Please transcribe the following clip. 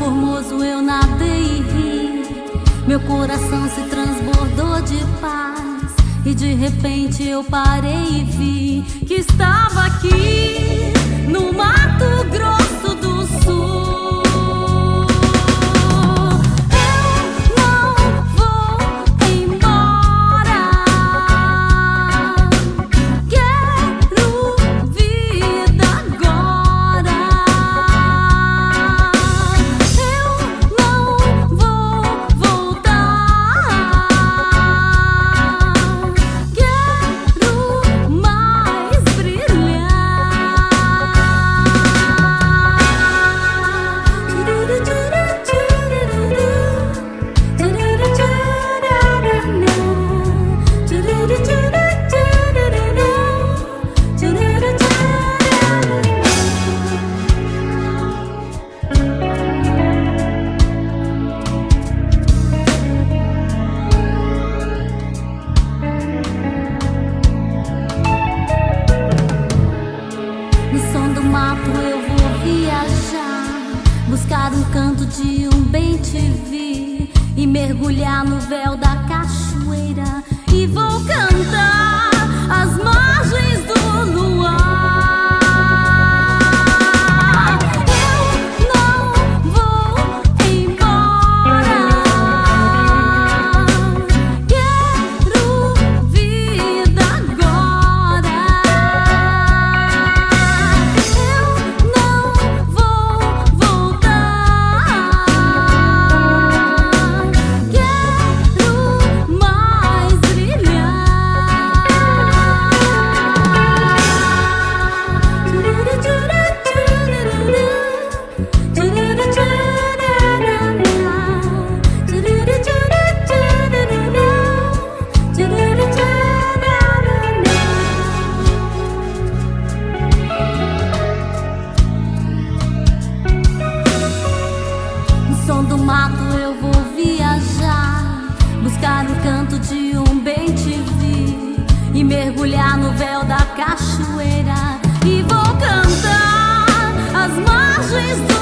Formoso eu nadei e ri, meu coração se transbordou de paz. E de repente eu parei e vi que estava aqui no Mato Grosso do Sul. Eu vou viajar, buscar um canto de um bem-te-vi e mergulhar no véu da cachoeira. E vou cantar às margens do luar. Eu não vou embora, quero vida agora. Som do mato eu vou viajar, buscar um canto de um bem-te-vi e mergulhar no véu da cachoeira. E vou cantar às margens do